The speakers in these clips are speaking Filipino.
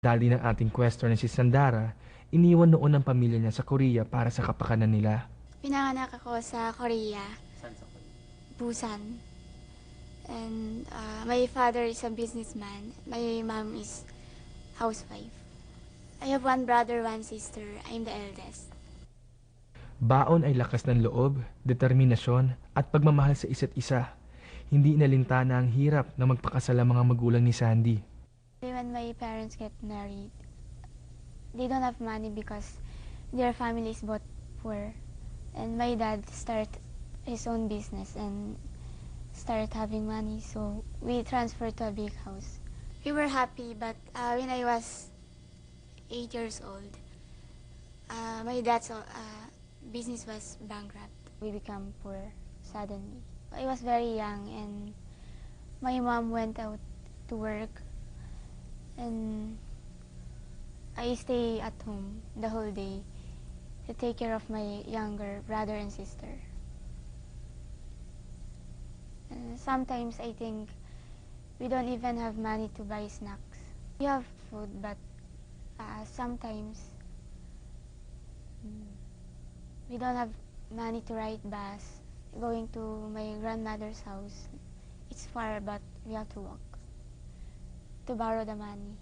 Dali ng ating questioner na si Sandara, iniwan noon ang pamilya niya sa Korea para sa kapakanan nila. Pinanganak ako sa Korea. Busan. And my father is a businessman. My mom is housewife. I have one brother, one sister. I'm the eldest. Baon ay lakas ng loob, determinasyon at pagmamahal sa isa't isa. Hindi inalintana ang hirap na magpakasal ang mga magulang ni Sandy. When my parents get married, they don't have money because their family is both poor. And my dad started his own business and started having money, so we transferred to a big house. We were happy, but when I was 8 years old, my dad's business was bankrupt. We became poor suddenly. I was very young and my mom went out to work and I stay at home the whole day to take care of my younger brother and sister. And sometimes I think we don't even have money to buy snacks. We have food, but sometimes we don't have money to ride bus. Going to my grandmother's house, it's far, but we have to walk to borrow the money.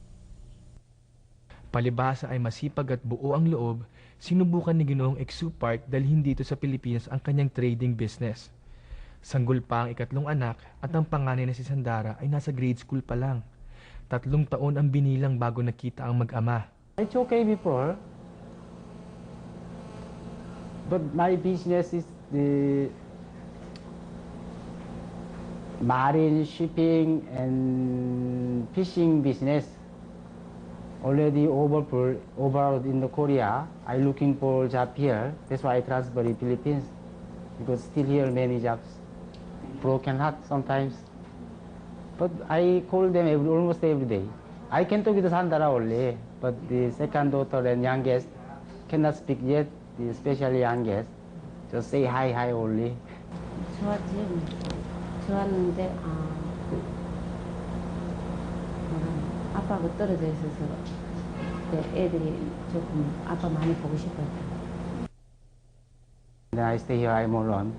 Palibhasa ay masipag at buo ang loob, sinubukan ni Ginoong Exu Park dalhin dito sa Pilipinas ang kanyang trading business. Sanggol pa ang ikatlong anak at ang panganay na si Sandara ay nasa grade school pa lang. 3 taon ang binilang bago nakita ang mag-ama. It's okay before, but my business is the marine shipping and fishing business. Already overall in the Korea, I looking for job here. That's why I transfer in Philippines, because still here many jobs. Broken heart sometimes. But I call them almost every day. I can talk with Sandara only, but the second daughter and youngest cannot speak yet, especially youngest. Just say hi only. 좋았는데 아빠가 떨어져 있어서 애들이 조금 아빠 많이 보고 싶어요. Then I stay here, I'm alone.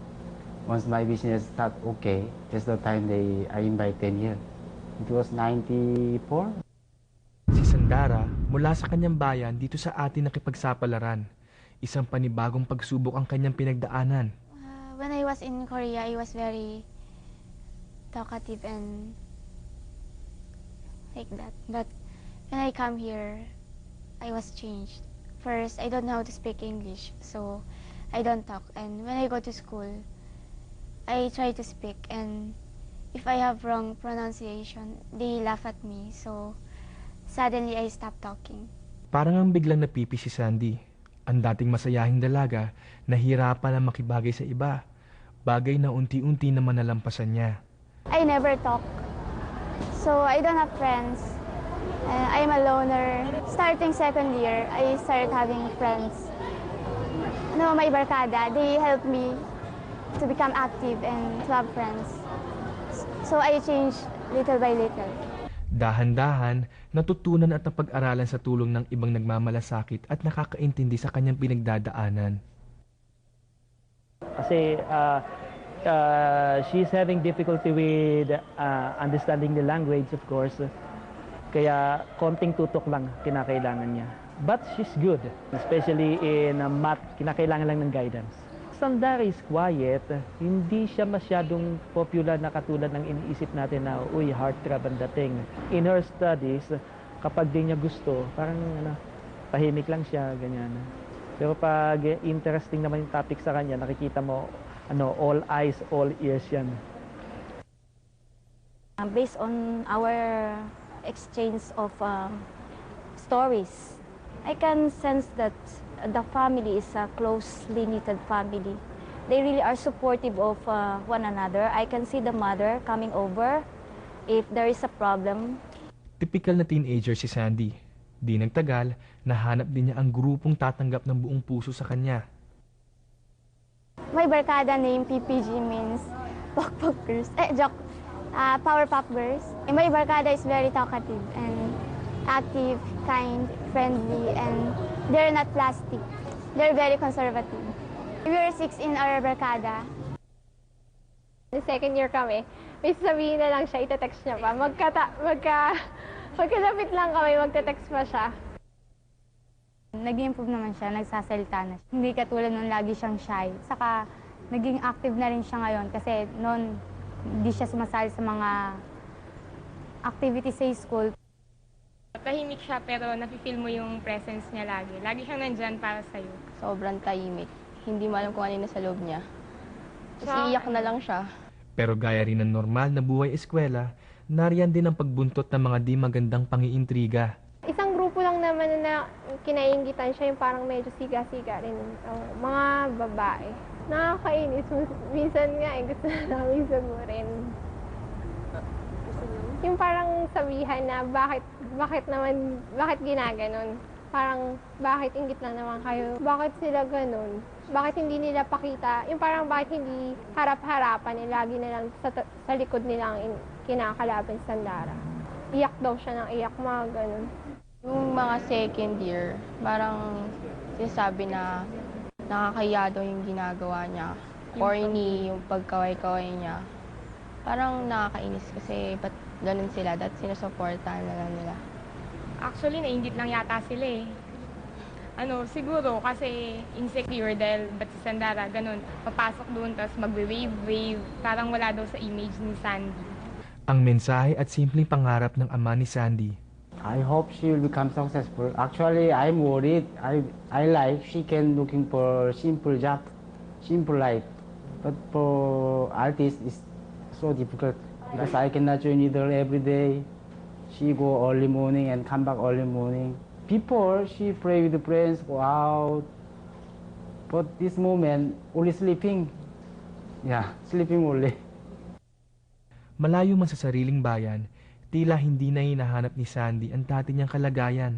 Once my business start okay, that's the time I invite them here. It was 94. Si Sandara, mula sa kanyang bayan dito sa atin nakipagsapalaran. Isang panibagong pagsubok ang kanyang pinagdaanan. When I was in Korea, I was very talkative and like that. But when I come here, I was changed. First, I don't know how to speak English, so I don't talk. And when I go to school, I try to speak. And if I have wrong pronunciation, they laugh at me. So suddenly, I stop talking. Parang ang biglang napipi si Sandy. Ang dating masayahing dalaga, nahirapan na makibagay sa iba. Bagay na unti-unti naman nalampasan niya. I never talk, so I don't have friends. I'm a loner. Starting second year, I started having friends. My barkada, they help me to become active and to have friends. So I changed little by little. Dahan-dahan, natutunan at napag-aralan sa tulong ng ibang nagmamalasakit at nakakaintindi sa kanyang pinagdadaanan. Kasi she's having difficulty with understanding the language, of course. Kaya konting tutok lang kinakailangan niya. But she's good, especially in math, kinakailangan lang ng guidance. Sandara is quiet, hindi siya masyadong popular na katulad ng iniisip natin na, uy, heartthrob ang dating. In her studies, kapag di niya gusto, parang tahimik lang siya, ganyan. Pero pag interesting naman yung topic sa kanya, nakikita mo, all eyes, all ears yan. Based on our exchange of stories, I can sense that the family is a closely knitted family. They really are supportive of one another. I can see the mother coming over if there is a problem. Typical na teenager si Sandy. Di nagtagal, nahanap din niya ang grupong tatanggap ng buong puso sa kanya. My barkada name, PPG, means Pokpok Girls. Joke. Powerpuff Girls. My barkada is very talkative and active, kind, friendly, and they're not plastic. They're very conservative. We were 6 in our barkada. The second year kami, may sasabihin na lang siya, itetext niya pa. Magkalapit lang kami, magte-text pa siya. Nag-improve naman siya, nagsasalita na siya. Hindi katulad nung lagi siyang shy. Saka naging active na rin siya ngayon kasi noon hindi siya sumasali sa mga activities sa school. Tahimik siya pero nafe-feel mo yung presence niya lagi. Lagi siyang nandyan para sa'yo. Sobrang tahimik. Hindi mo alam kung ano yung nasa loob niya. Tapos iiyak na lang siya. Pero gaya rin ng normal na buhay eskwela, nariyan din ang pagbuntot ng mga di magandang pangiintriga. Isang grupo lang naman na kinaingitan siya, yung parang medyo siga-siga rin. Mga babae. Nakakainis. Minsan nga gusto na namin sagurin. Yung parang sabihan na bakit ginaganon? Parang bakit inggit lang naman kayo? Bakit sila ganon? Bakit hindi nila pakita? Yung parang bakit hindi harap-harapan, lagi na lang sa likod nila ang kinakalaban sa Sandara. Iyak daw siya ng iyak, mga ganon. Yung mga second year, parang sinasabi na nakakahiya daw yung ginagawa niya. Corny yung pagkaway-kaway niya. Parang nakakainis kasi ba't ganun sila? Dahil sinusuportahan na lang nila. Actually, nainggit lang yata sila eh. Siguro kasi insecure dahil ba't si Sandara, ganun. Papasok doon, tapos magwe-wave. Parang wala daw sa image ni Sandy. Ang mensahe at simpleng pangarap ng ama ni Sandy. I hope she will become successful. Actually, I'm worried. I like she can looking for simple job, simple life. But for artist, it's so difficult because I cannot join her every day. She go early morning and come back early morning. Before, she play with the friends, go out. But this moment, only sleeping. Yeah, sleeping only. Malayo man sa sariling bayan, tila hindi na hinahanap ni Sandy ang dati niyang kalagayan.